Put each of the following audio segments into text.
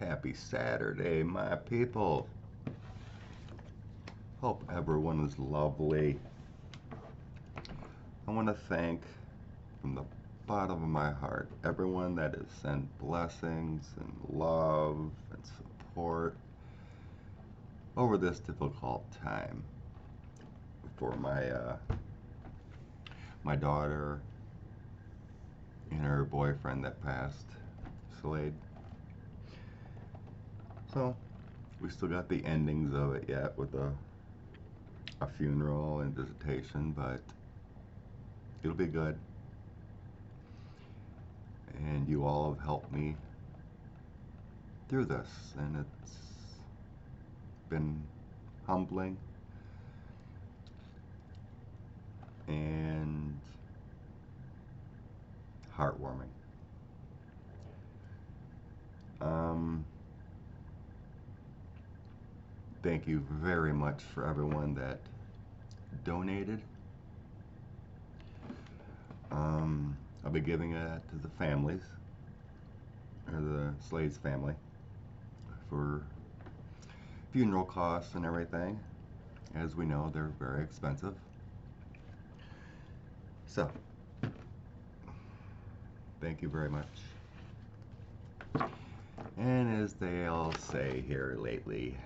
Happy Saturday, my people. Hope everyone is lovely. I want to thank from the bottom of my heart everyone that has sent blessings and love and support over this difficult time for my daughter and her boyfriend that passed, Slade. So we still got the endings of it yet with a funeral and visitation, but it'll be good. And you all have helped me through this, and it's been humbling and heartwarming. Thank you very much for everyone that donated. I'll be giving it to the families, or the Slade's family, for funeral costs and everything. As we know, they're very expensive. So, thank you very much. And as they all say here lately,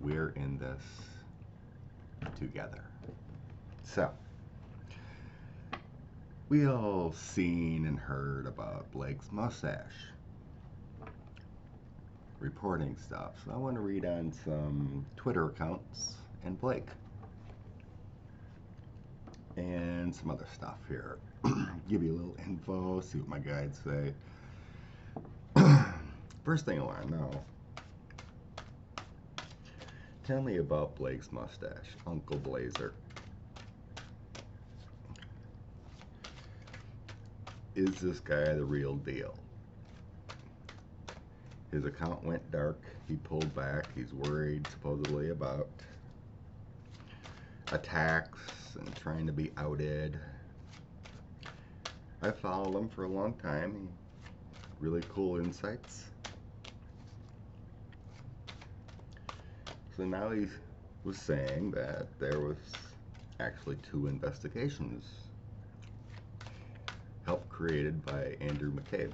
we're in this together. So, we all seen and heard about Blake's mustache reporting stuff. So I want to read on some Twitter accounts and Blake and some other stuff here. Give you a little info, see what my guides say. First thing I want to know, tell me about Blake's mustache, Uncle Blazer. Is this guy the real deal? His account went dark, he pulled back, he's worried supposedly about attacks and trying to be outed. I followed him for a long time, really cool insights. So now he was saying that there was actually 2 investigations helped created by Andrew McCabe.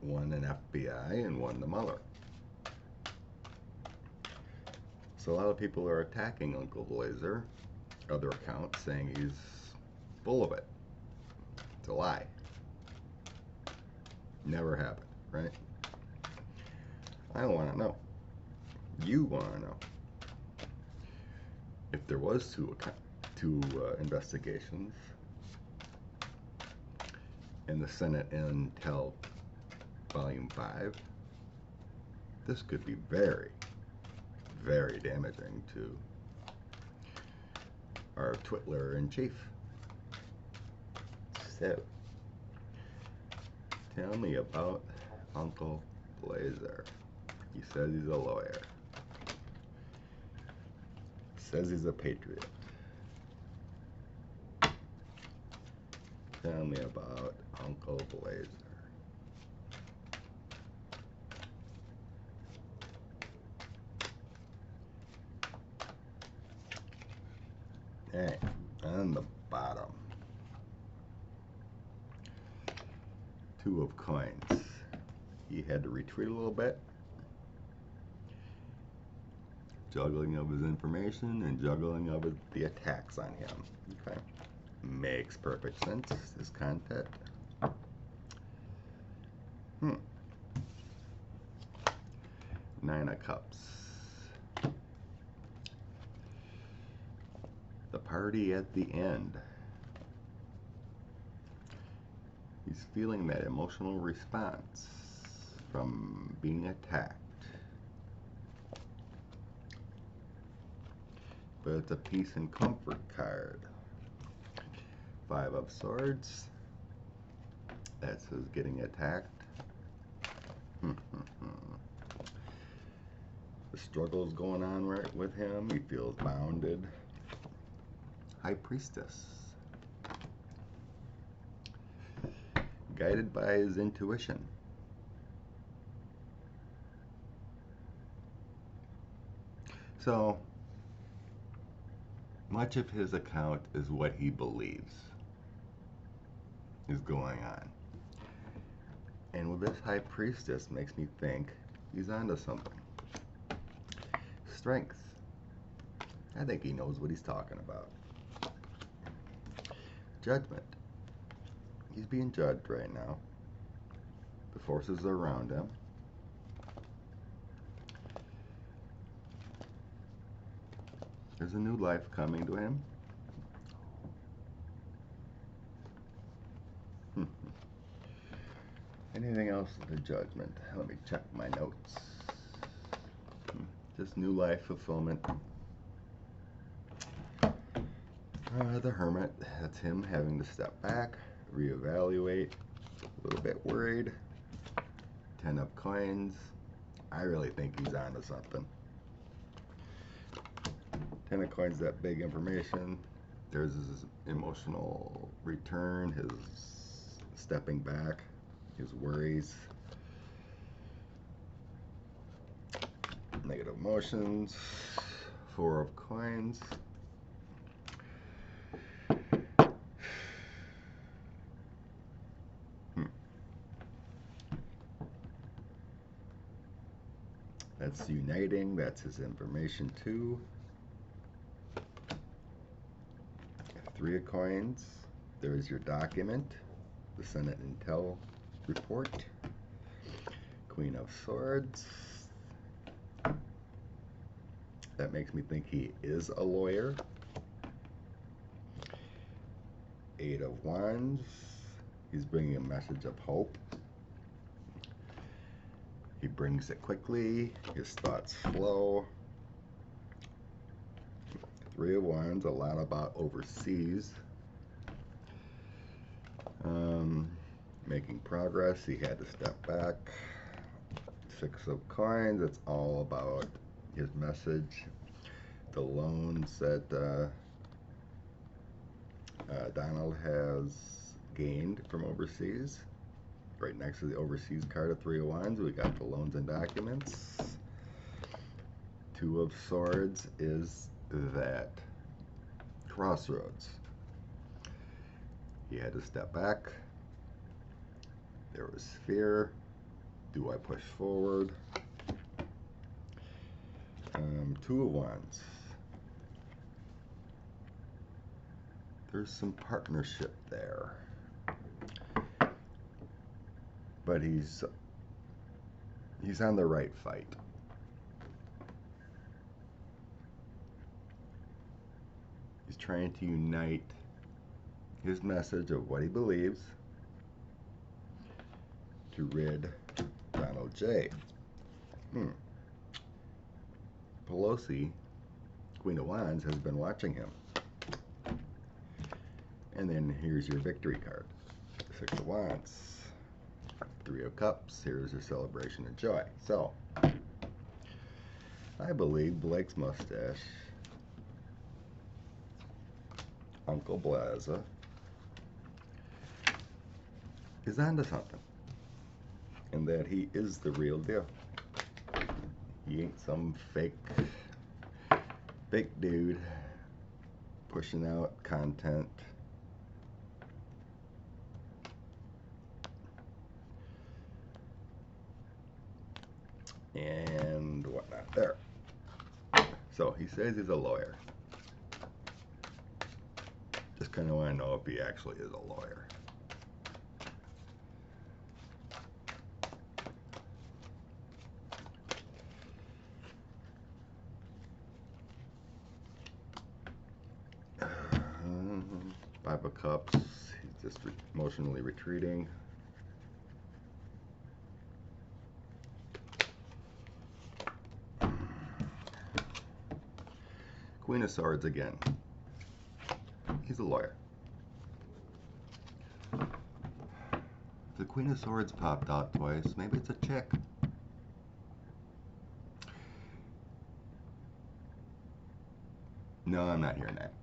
One an FBI and one the Mueller. So a lot of people are attacking Uncle Blazer, other accounts saying he's full of it. It's a lie. Never happened, right? I want to know. You want to know. If there was two investigations, in the Senate Intel Volume 5, this could be very, very damaging to our Twitler-in-chief. So, tell me about Uncle Blazer. He says he's a lawyer. Says he's a patriot. Tell me about Uncle Blazer. Hey, on the bottom, 2 of coins. He had to retreat a little bit. Juggling of his information and juggling of the attacks on him. Okay. Makes perfect sense, this content. 9 of Cups. The party at the end. He's feeling that emotional response from being attacked. But it's a peace and comfort card. 5 of Swords. That says getting attacked. The struggle's going on right with him. He feels bounded. High Priestess. Guided by his intuition. So much of his account is what he believes is going on. And with this high priestess makes me think he's onto something. Strength. I think he knows what he's talking about. Judgment. He's being judged right now. The forces are around him. There's a new life coming to him. Anything else with the judgment? Let me check my notes. Just new life fulfillment. The Hermit, that's him having to step back, reevaluate, a little bit worried. 10 of coins. I really think he's onto something. 10 of coins, that big information. There's his emotional return, his stepping back, his worries. Negative emotions. 4 of coins. That's uniting, that's his information too. 3 of coins, there's your document, the Senate Intel report. Queen of Swords. That makes me think he is a lawyer. 8 of Wands, he's bringing a message of hope. He brings it quickly, his thoughts flow. 3 of Wands, a lot about overseas. Making progress, he had to step back. 6 of Coins, it's all about his message. The loans that Donald has gained from overseas. Right next to the overseas card of 3 of Wands, we got the loans and documents. 2 of Swords is that crossroads. He had to step back. There was fear. Do I push forward? 2 of Wands. There's some partnership there. But he's on the right fight. He's trying to unite his message of what he believes to rid Donald J. Pelosi, Queen of Wands, has been watching him. And then here's your victory card. 6 of Wands. 3 of Cups. Here's your celebration of joy. So, I believe Blake's mustache, Uncle Blaza, is onto something. And that he is the real deal. He ain't some fake dude pushing out content. And whatnot. There. So he says he's a lawyer. Just kind of want to know if he actually is a lawyer. Five of Cups. He's just emotionally retreating. Queen of Swords again. He's a lawyer. The Queen of Swords popped out twice. Maybe it's a chick. No, I'm not hearing that.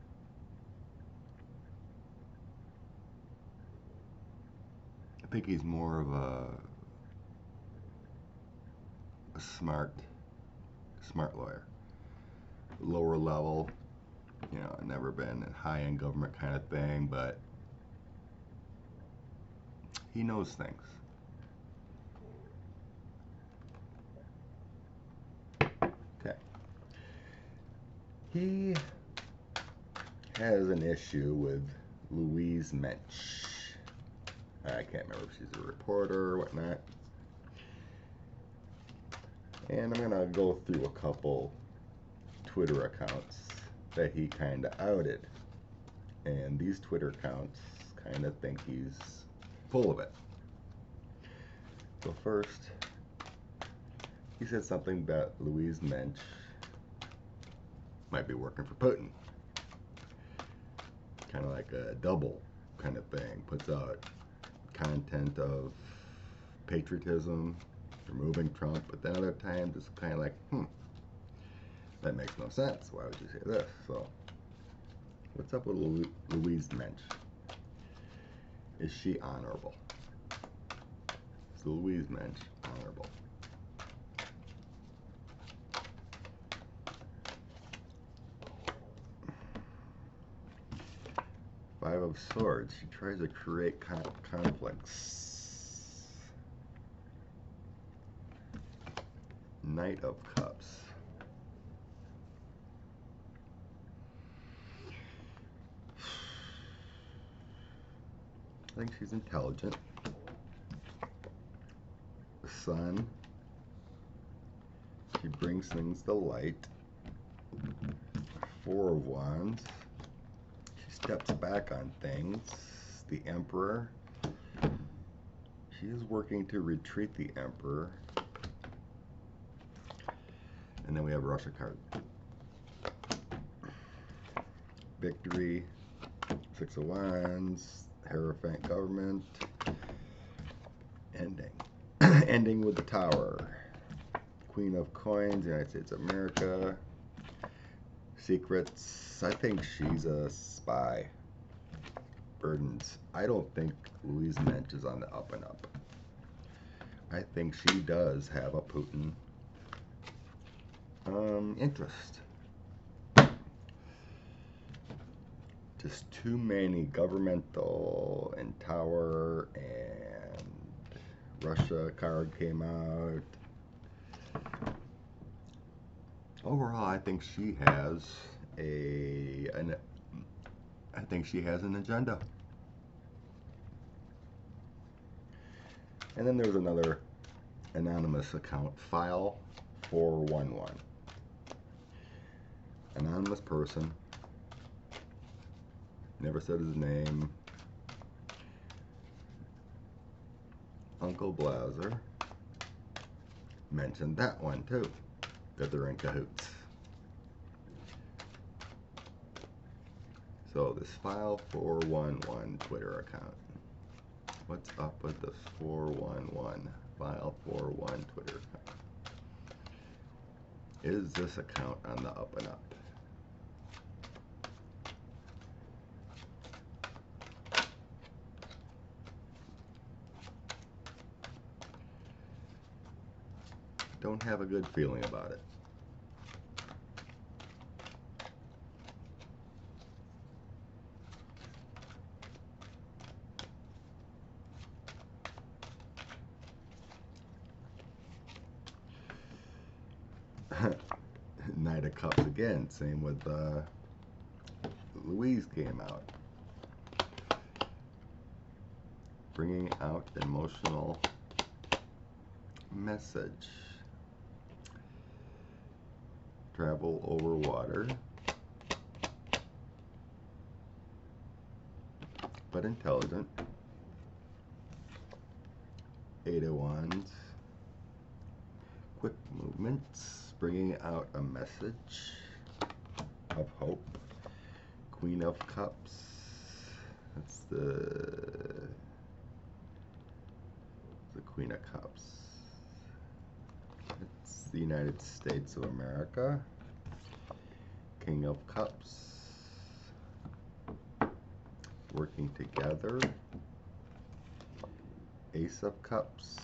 I think he's more of a smart lawyer. lower level, you know, never been a high-end government kind of thing, but he knows things. Okay. He has an issue with Louise Mitch. I can't remember if she's a reporter or whatnot. And I'm gonna go through a couple Twitter accounts that he kind of outed. And these Twitter accounts kind of think he's full of it. So first, he said something about Louise Mitch might be working for Putin. Kind of like a double kind of thing. Puts out content of patriotism, removing Trump, but then other times it's kind of like, that makes no sense. Why would you say this? So, what's up with Louise Mitch? Is she honorable? Is Louise Mitch honorable? Five of Swords. She tries to create conflicts. Knight of Cups. I think she's intelligent. The Sun. She brings things to light. Four of Wands. She steps back on things. The Emperor. She is working to retreat the Emperor. And then we have Russia card. Victory. Six of Wands. Hierophant government. Ending. Ending with the Tower. Queen of Coins. United States of America. Secrets. I think she's a spy. Burdens. I don't think Louise Mitch is on the up and up. I think she does have a Putin interest. Just too many governmental and Tower and Russia card came out. Overall, I think she has an agenda. And then there's another anonymous account, File 411. Anonymous person. Never said his name. Uncle Blazer mentioned that one too, that they're in cahoots. So this File 411 Twitter account. What's up with this 411 File 411 Twitter account? Is this account on the up and up? Don't have a good feeling about it. Knight of Cups again. Same with Louise came out. Bringing out emotional message. Travel over water. But intelligent. Eight of Wands. Quick movements. Bringing out a message of hope. Queen of Cups. That's the Queen of Cups. It's the United States of America. King of Cups. Working together. Ace of Cups.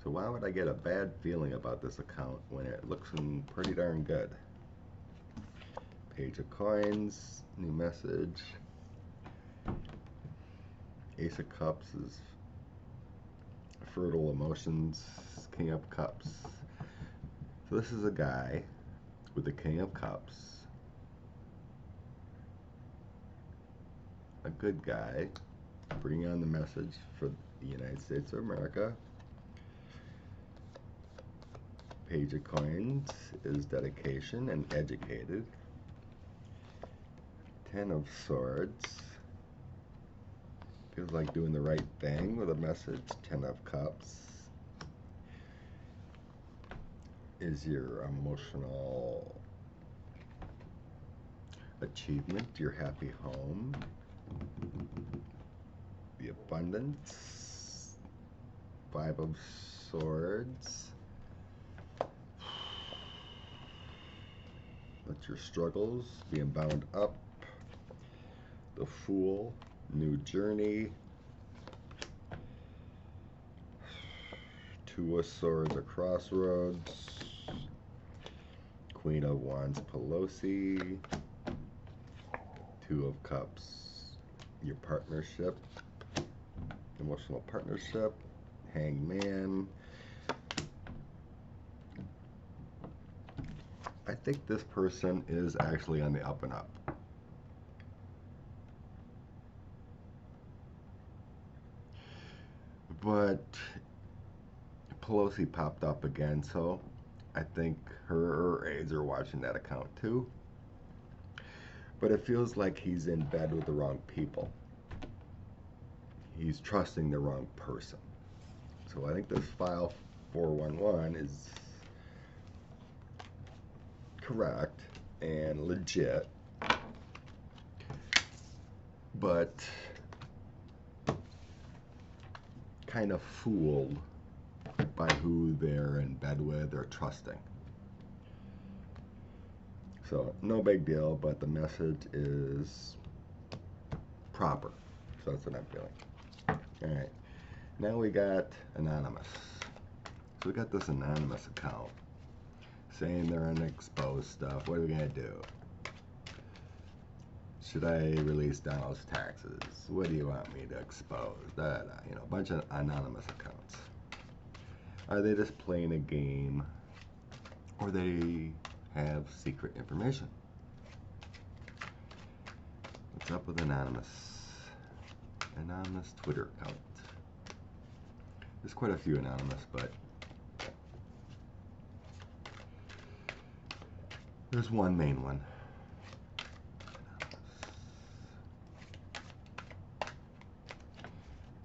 So why would I get a bad feeling about this account when it looks pretty darn good? Page of Coins, new message. Ace of Cups is fertile emotions. King of Cups. So this is a guy with the King of Cups. A good guy, bringing on the message for the United States of America. Page of Coins is dedication and educated. Ten of Swords. Feels like doing the right thing with a message. Ten of Cups is your emotional achievement, your happy home, the abundance. Five of Swords. That's your struggles, being bound up. The Fool, new journey. Two of Swords, a crossroads. Queen of Wands, Pelosi. Two of Cups, your partnership, emotional partnership. Hangman. I think this person is actually on the up and up. But Pelosi popped up again, so I think her aides are watching that account too. But it feels like he's in bed with the wrong people. He's trusting the wrong person. So I think this file 411 is correct and legit, but kind of fooled by who they're in bed with or trusting. So no big deal, but the message is proper. So that's what I'm feeling. All right, now we got anonymous. So we got this anonymous account saying they're unexposed stuff. What are we gonna do? Should I release Donald's taxes? What do you want me to expose? You know, a bunch of anonymous accounts. Are they just playing a game, or they have secret information? What's up with anonymous? Anonymous Twitter account. There's quite a few anonymous, but there's one main one.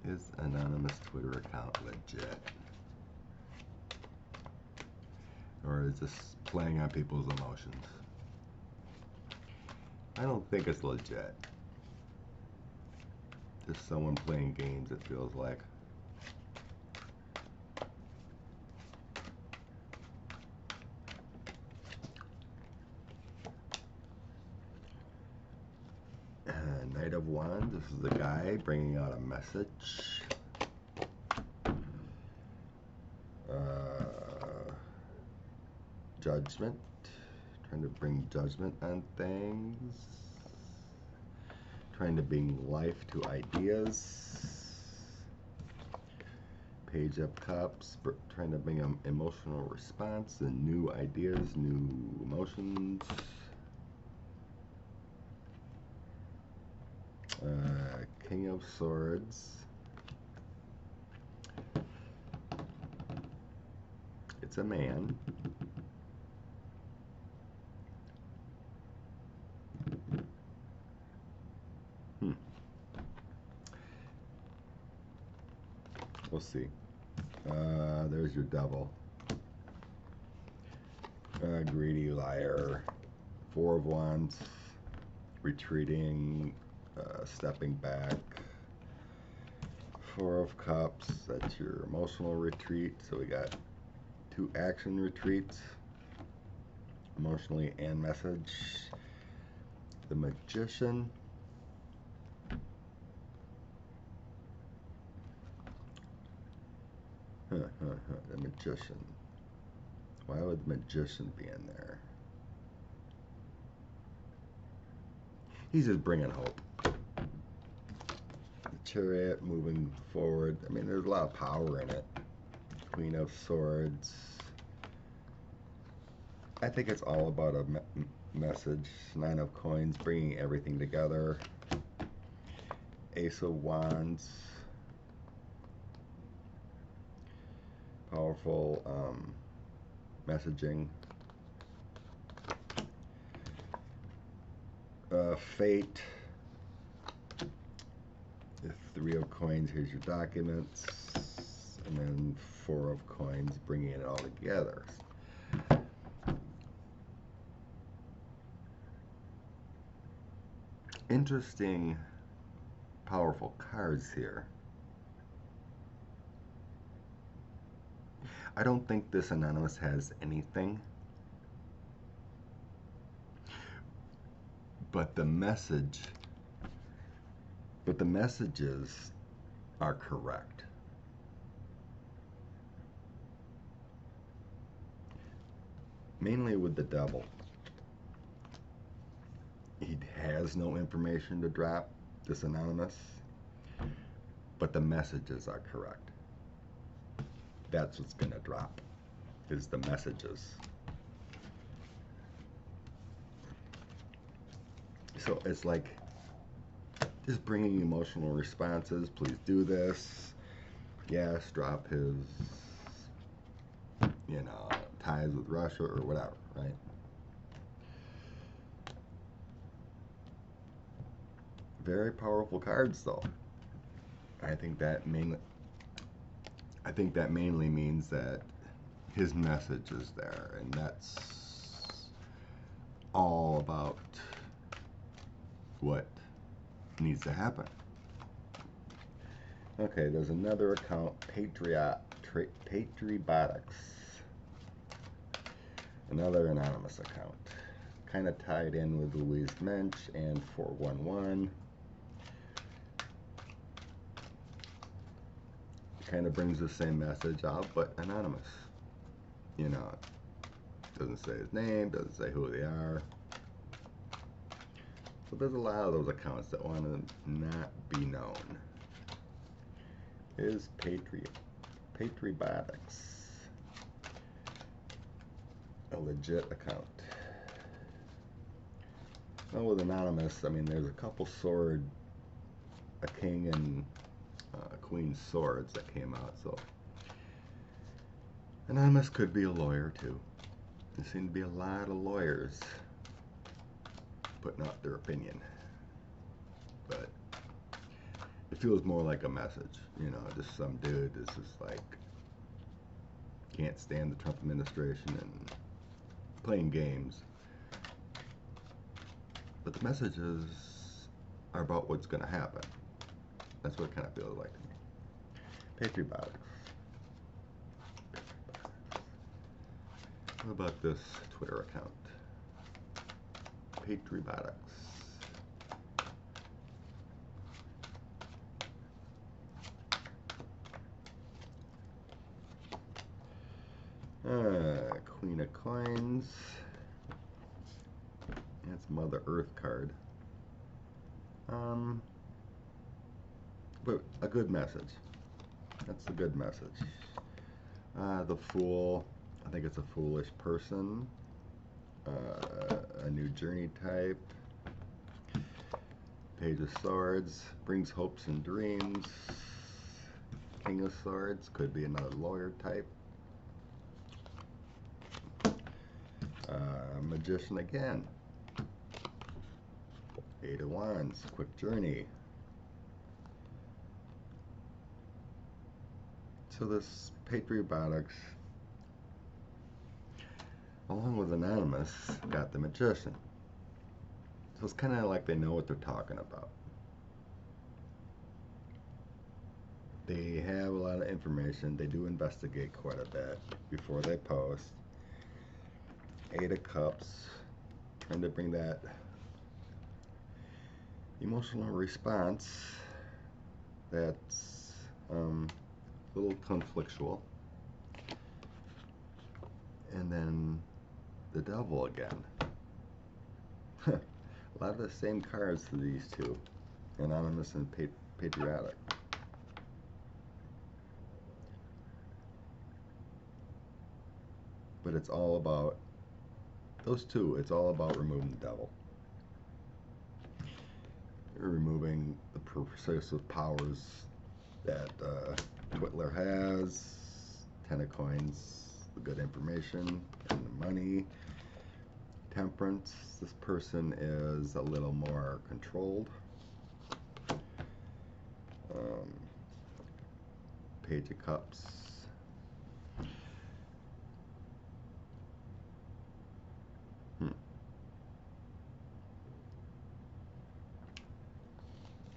Is anonymous Twitter account legit? Or is this playing on people's emotions? I don't think it's legit. Just someone playing games, it feels like. Knight of Wands, this is the guy bringing out a message. Judgment, trying to bring judgment on things. Trying to bring life to ideas. Page of Cups, trying to bring an emotional response and new ideas, new emotions. King of Swords. It's a man. We'll see. There's your devil. Greedy liar. Four of Wands. Retreating. Stepping back. Four of Cups. That's your emotional retreat. So we got two action retreats. Emotionally and message. The Magician. The Magician. Why would the Magician be in there? He's just bringing hope. The Chariot moving forward. I mean, there's a lot of power in it. Queen of Swords. I think it's all about a message. Nine of Coins, bringing everything together. Ace of Wands. Powerful messaging. Fate. The Three of Coins, here's your documents. And then Four of Coins, bringing it all together. Interesting, powerful cards here. I don't think this Anonymous has anything, but the messages are correct. Mainly with the Devil. He has no information to drop, this Anonymous, but the messages are correct. That's what's going to drop, is the messages. So it's like just bringing emotional responses. Please do this. Yes, drop his, ties with Russia or whatever, right? Very powerful cards, though. I think that mainly means that his message is there, and that's all about what needs to happen. Okay, there's another account, Patriotics. Another anonymous account. Kind of tied in with Louise Mitch and 411. Kind of brings the same message out, but anonymous. Doesn't say his name, doesn't say who they are. So there's a lot of those accounts that want to not be known. Is Patriotics a legit account? Well, with anonymous, I mean, there's a couple a king and a queen swords that came out, so anonymous could be a lawyer too. There seem to be a lot of lawyers putting out their opinion, but it feels more like a message, just some dude that's just like can't stand the Trump administration and playing games. But the messages are about what's going to happen. That's what it kind of feels like to me. Patriotics. What about this Twitter account? Patriotics. Queen of Coins. That's Mother Earth card. But a good message. That's a good message. The Fool. I think it's a foolish person. A new journey type. Page of Swords. Brings hopes and dreams. King of Swords. Could be another lawyer type. Magician again. Eight of Wands. Quick journey. So this Patriotics, along with Anonymous, got the Magician. So it's kind of like they know what they're talking about. They have a lot of information. They do investigate quite a bit before they post. Eight of Cups, trying to bring that emotional response that's a little conflictual. And then the devil again. A lot of the same cards to these two. Anonymous and patriotic. But it's all about, those two, it's all about removing the devil. Removing the persuasive powers that Twitler has. 10 of coins, the good information and the money. Temperance, this person is a little more controlled. Page of Cups.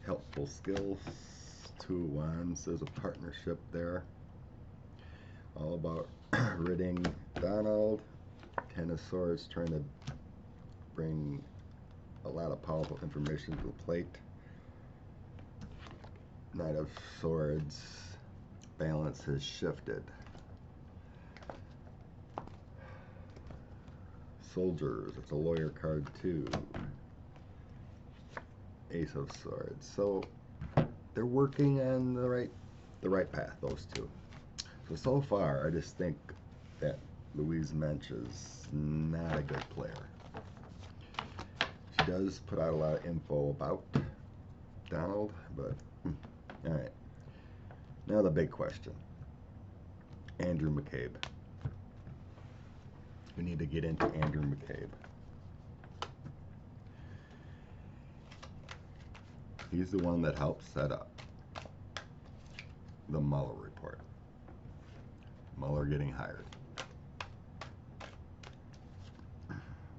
Helpful skills. 2 of Wands. There's a partnership there. All about ridding Donald. 10 of Swords, trying to bring a lot of powerful information to the plate. Knight of Swords. Balance has shifted. Soldiers, it's a lawyer card too. Ace of Swords. So they're working on the right path, those two. So far, I just think that Louise Mitch is not a good player. She does put out a lot of info about Donald, but all right. Now the big question. Andrew McCabe. We need to get into Andrew McCabe. He's the one that helped set up the Mueller report. Mueller getting hired.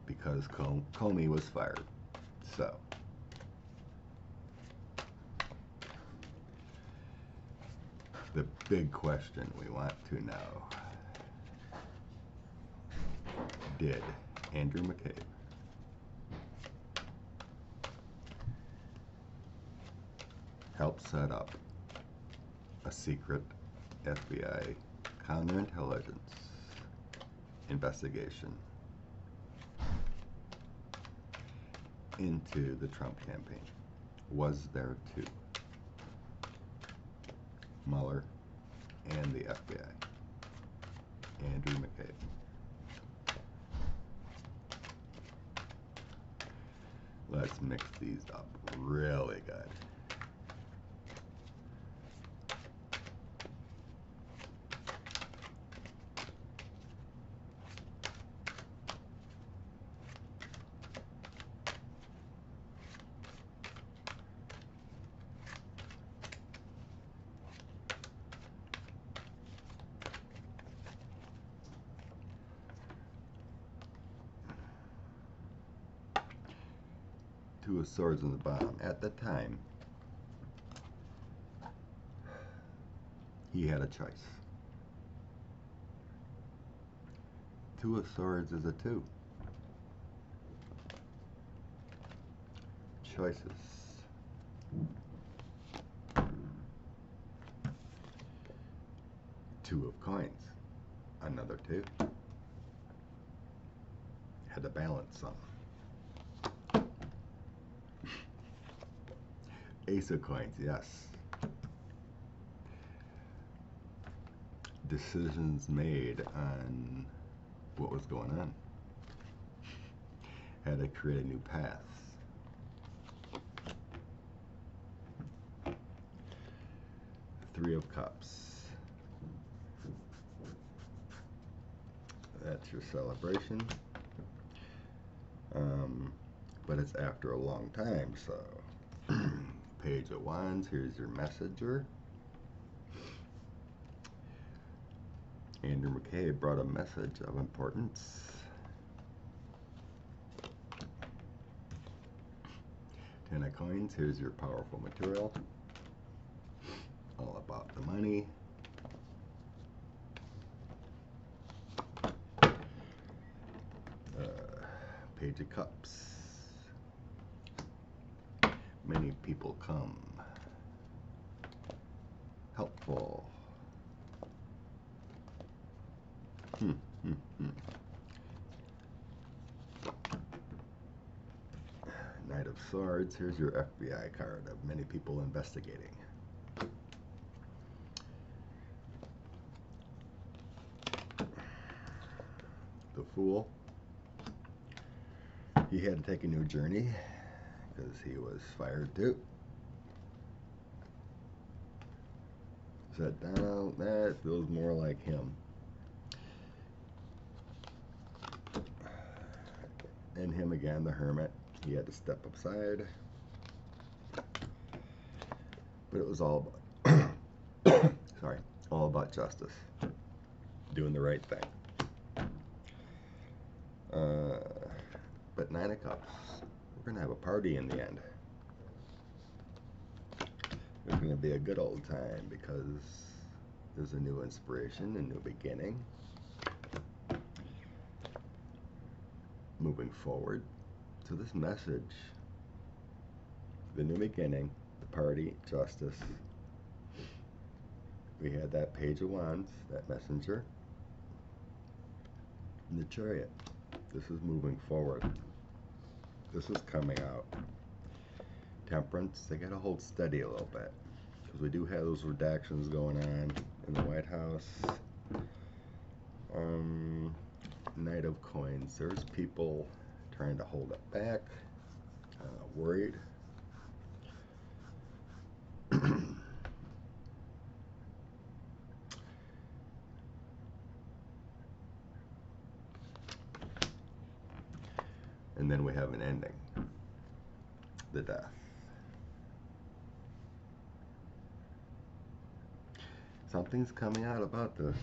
Because Comey was fired. So. The big question we want to know. Did Andrew McCabe help set up a secret FBI counterintelligence investigation into the Trump campaign? Was there two? Mueller and the FBI. Andrew McCabe. Let's mix these up really good. Two of Swords in the bottom. At the time, he had a choice. Two of Swords is a 2. Choices. Two of Coins. Another 2. Had to balance some. Ace of Coins, yes. Decisions made on what was going on. Had to create a new path. Three of Cups. That's your celebration. But it's after a long time, so Page of Wands, here's your messenger. Andrew McCabe brought a message of importance. Ten of Coins, here's your powerful material. All about the money. Page of Cups. Many people come. Helpful. Swords, here's your FBI card of many people investigating. The Fool. He had to take a new journey because he was fired too. Said, no, that feels more like him. And him again, the Hermit. He had to step aside. But it was all about, sorry, all about justice. Doing the right thing. But Nine of Cups, we're going to have a party in the end. It's going to be a good old time because there's a new inspiration, a new beginning. Moving forward. So this message, the new beginning, the party, justice. We had that Page of Wands, that messenger. And the Chariot. This is moving forward. This is coming out. Temperance, they gotta hold steady a little bit. Because we do have those redactions going on in the White House. Knight of Coins. There's people trying to hold it back. Worried. And then we have an ending. The Death. Something's coming out about this.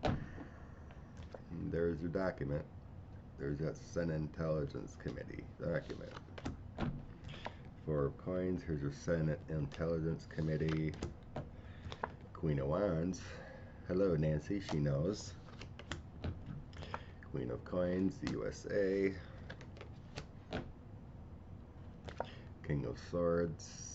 And there's your document. There's that Senate Intelligence Committee document. Four of Coins. Here's your Senate Intelligence Committee. Queen of Wands. Hello, Nancy. She knows. Queen of Coins, the USA. King of Swords.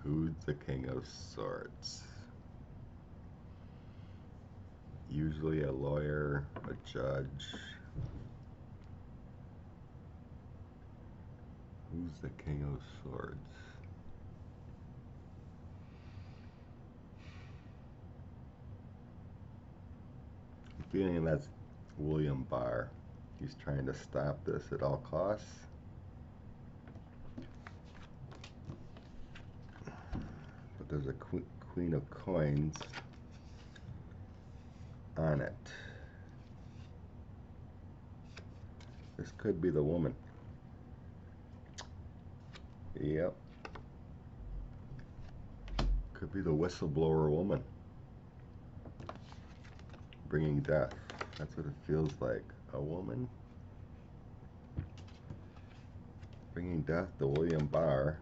Who's the King of Swords? Usually a lawyer, a judge. Who's the King of Swords? I'm feeling that's William Barr. He's trying to stop this at all costs. But there's a Queen of Coins on it. This could be the woman. Yep. Could be the whistleblower woman. Bringing death. That's what it feels like. A woman bringing death to William Barr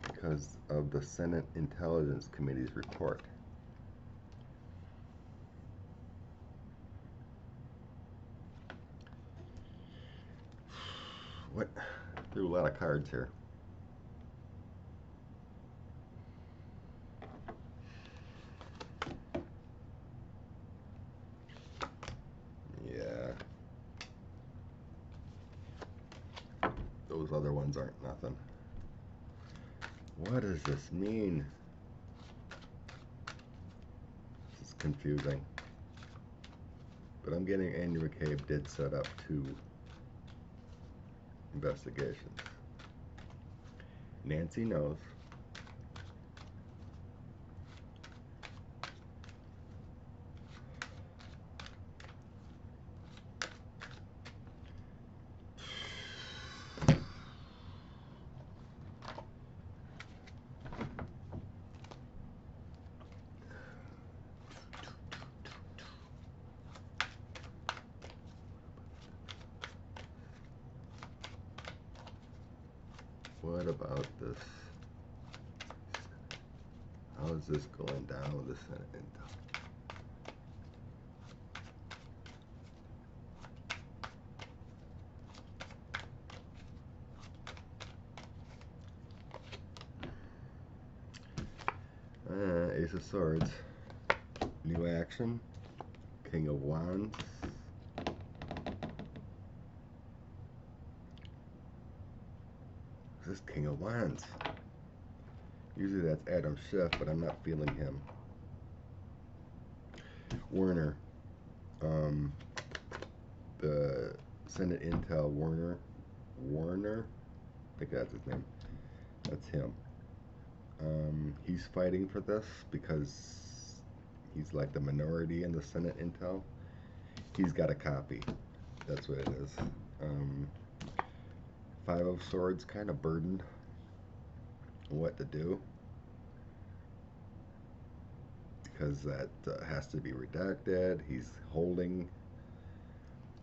because of the Senate Intelligence Committee's report. What? Threw a lot of cards here. Yeah. Those other ones aren't nothing. What does this mean? This is confusing. But I'm getting Andrew McCabe did set up 2 investigations. Nancy knows. What about this? How is this going down with the Senate Intel? Ace of Swords. New action. King of Wands. This is King of Wands. Usually that's Adam Schiff, but I'm not feeling him. Werner. The Senate Intel Werner. I think that's his name. That's him. He's fighting for this because he's like the minority in the Senate Intel. He's got a copy. That's what it is. Five of Swords, kind of burdened on what to do, because that has to be redacted. He's holding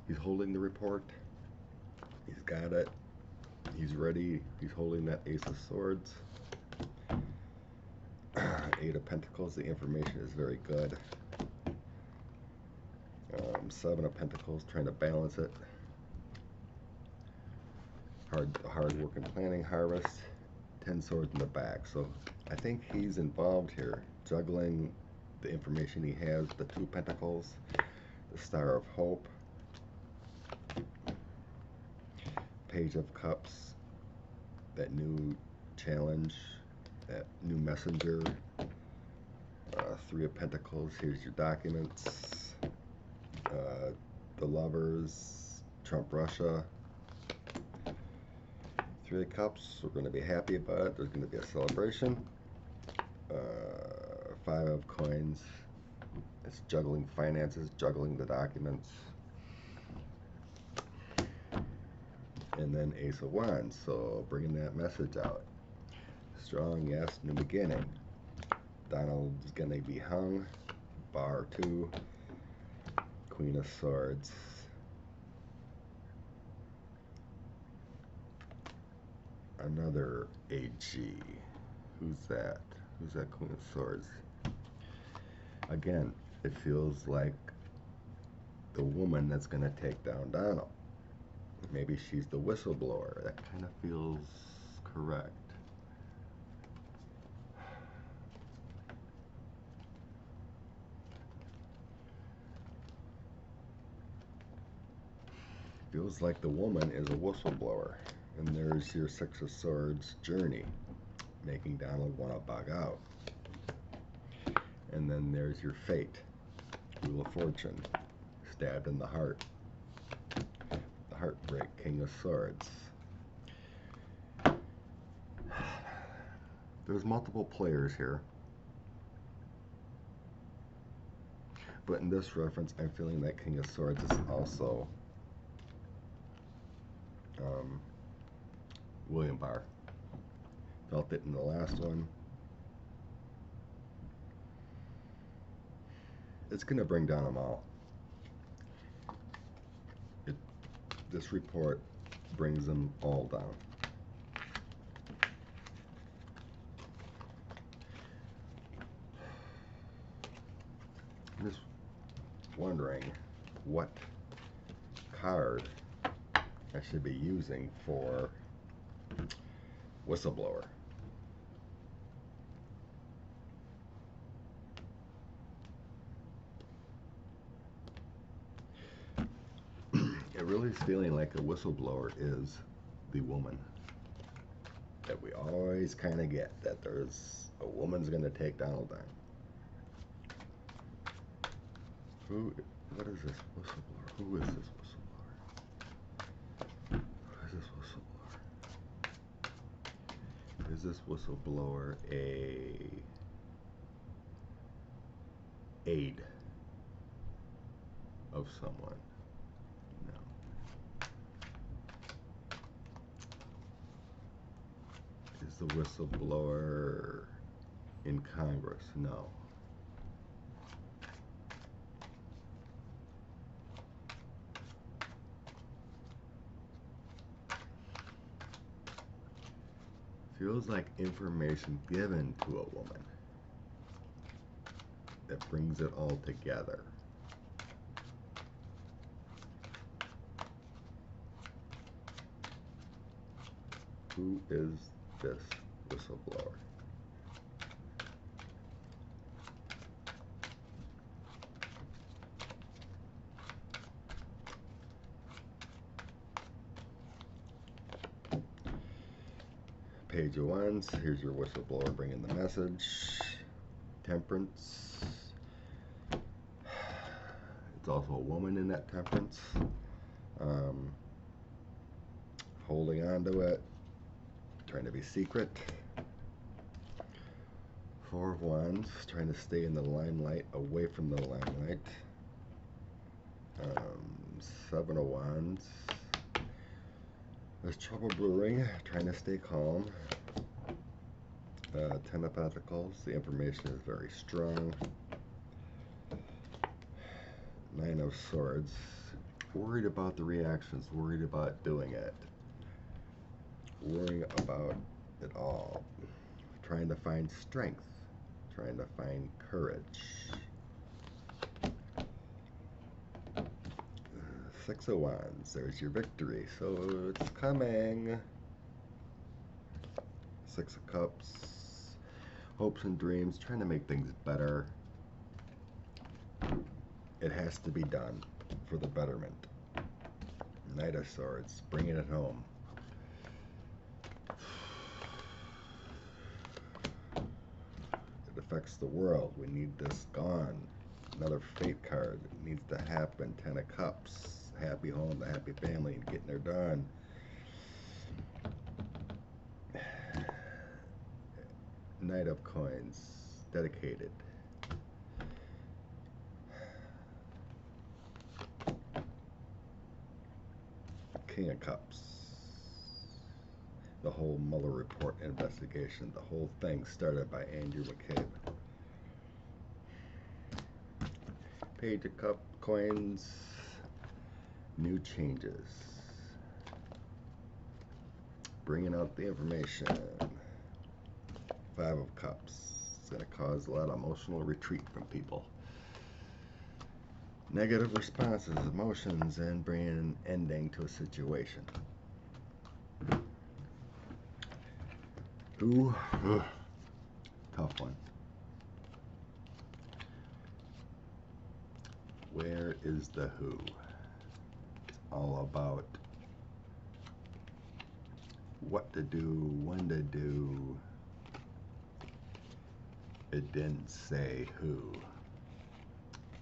the report. He's got it. He's ready. He's holding that Ace of Swords. Eight of Pentacles. The information is very good. Seven of Pentacles, trying to balance it. Hard work and planning. Harvest. 10 Swords in the back. So I think he's involved here, juggling the information he has. The Two of Pentacles, the Star of Hope, Page of Cups, that new challenge, that new messenger. Three of Pentacles. Here's your documents. The Lovers, Trump, Russia. Three of Cups, we're going to be happy about it. There's going to be a celebration. Five of Coins, it's juggling finances, juggling the documents. And then Ace of Wands, so bringing that message out. Strong, yes, new beginning. Donald's going to be hung. Bar 2. Queen of Swords. Another AG. Who's that? Who's that Queen of Swords? Again, it feels like the woman that's going to take down Donald. Maybe she's the whistleblower. That kind of feels correct. Feels like the woman is a whistleblower. And there's your Six of Swords journey, making Donald want to bug out. And then there's your fate, Wheel of Fortune, stabbed in the heart. The heartbreak, King of Swords. There's multiple players here. But in this reference, I'm feeling that King of Swords is also William Barr. Felt it in the last one. It's going to bring down them all. This report brings them all down. I'm just wondering what card I should be using for whistleblower. It really is feeling like a whistleblower is the woman that we always kind of get, that there's a woman's going to take Donald down. What is this whistleblower? Who is this whistleblower? Who is this whistleblower? Is this whistleblower a aide of someone? No. Is the whistleblower in Congress? No. Feels like information given to a woman that brings it all together. Who is this whistleblower? Page of Wands. Here's your whistleblower bringing the message. Temperance. It's also a woman in that temperance. Holding on to it. Trying to be secret. Four of Wands. Trying to stay in the limelight, away from the limelight. Seven of Wands. There's trouble brewing, trying to stay calm. Ten of Pentacles, the information is very strong. Nine of Swords, worried about the reactions, worried about doing it. Worrying about it all. Trying to find strength, trying to find courage. Six of Wands, there's your victory, so it's coming. Six of Cups, hopes and dreams, trying to make things better. It has to be done for the betterment. Knight of Swords, bringing it home. It affects the world. We need this gone. Another fate card. It needs to happen. Ten of Cups. Happy home, the happy family, and getting her done. Knight of Coins, dedicated. King of Cups. The whole Mueller report investigation, the whole thing started by Andrew McCabe. Page of Coins. New changes. Bringing out the information. Five of Cups. It's going to cause a lot of emotional retreat from people. Negative responses, emotions, and bringing an ending to a situation. Ooh, tough one. Where is the who? All about what to do, when to do. It didn't say who.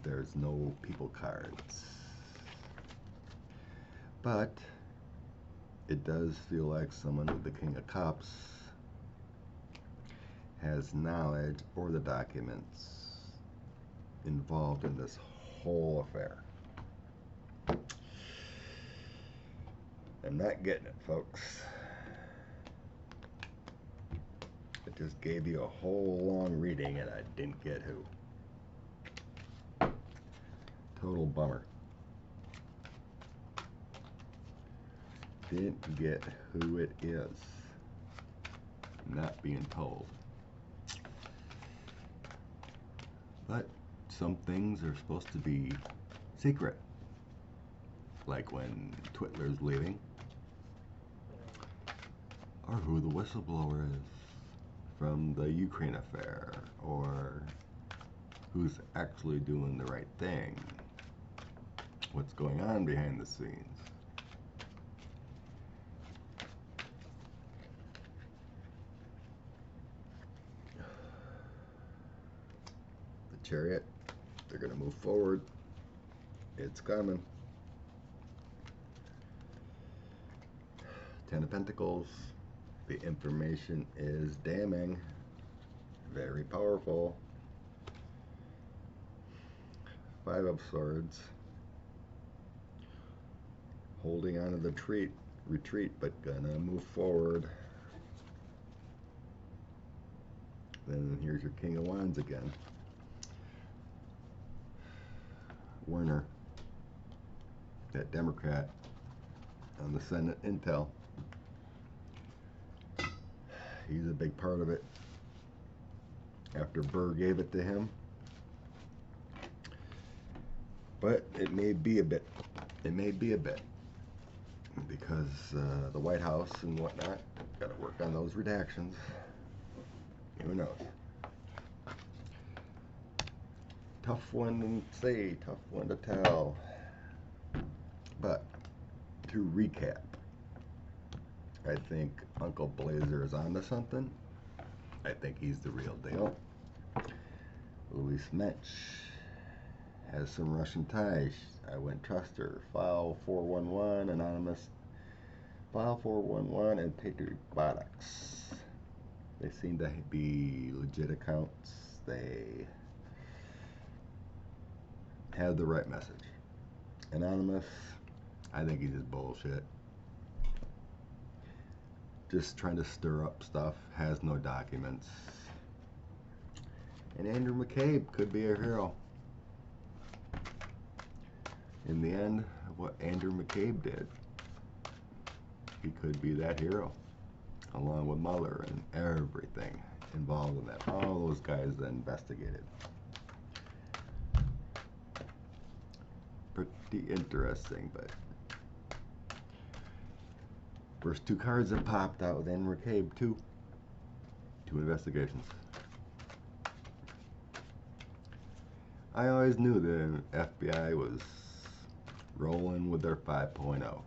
There's no people cards. But it does feel like someone with the King of Cups has knowledge or the documents involved in this whole affair. I'm not getting it, folks. It just gave you a whole long reading and I didn't get who. Total bummer. Didn't get who it is. Not being told. But some things are supposed to be secret. Like when Twitler's leaving. Or who the whistleblower is from the Ukraine affair, or who's actually doing the right thing, what's going on behind the scenes. The Chariot, they're going to move forward. It's coming. Ten of Pentacles. The information is damning, very powerful. Five of Swords, holding on to the retreat, but gonna move forward. Then here's your King of Wands again. Werner, that Democrat on the Senate Intel. He's a big part of it. After Burr gave it to him. But it may be a bit. It may be a bit. Because the White House and whatnot got to work on those redactions. Who knows? Tough one to say, tough one to tell. But to recap, I think Uncle Blazer is onto something. I think he's the real deal. Louise Mitch has some Russian ties. I wouldn't trust her. File 411, anonymous. File 411 and Patriot Products. They seem to be legit accounts. They have the right message. Anonymous, I think he's just bullshit. Just trying to stir up stuff, has no documents. And Andrew McCabe could be a hero. In the end, what Andrew McCabe did, he could be that hero, along with Mueller and everything involved in that. All those guys that investigated. Pretty interesting, but first two cards that popped out with Andrew McCabe, two investigations. I always knew the FBI was rolling with their 5.0.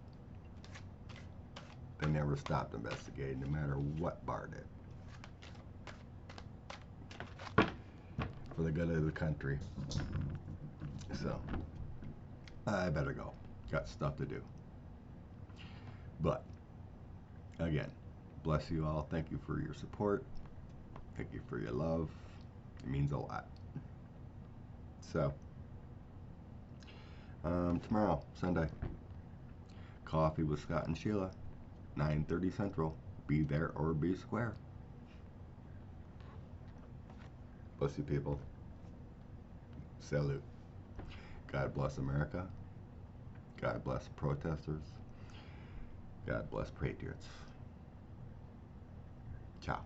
They never stopped investigating, no matter what Barr did, for the good of the country. So, I better go. Got stuff to do. But, again, bless you all. Thank you for your support. Thank you for your love. It means a lot. So, tomorrow, Sunday, coffee with Scott and Sheila, 9:30 Central. Be there or be square. Bless you people. Salute. God bless America. God bless protesters. God bless patriots. Ciao.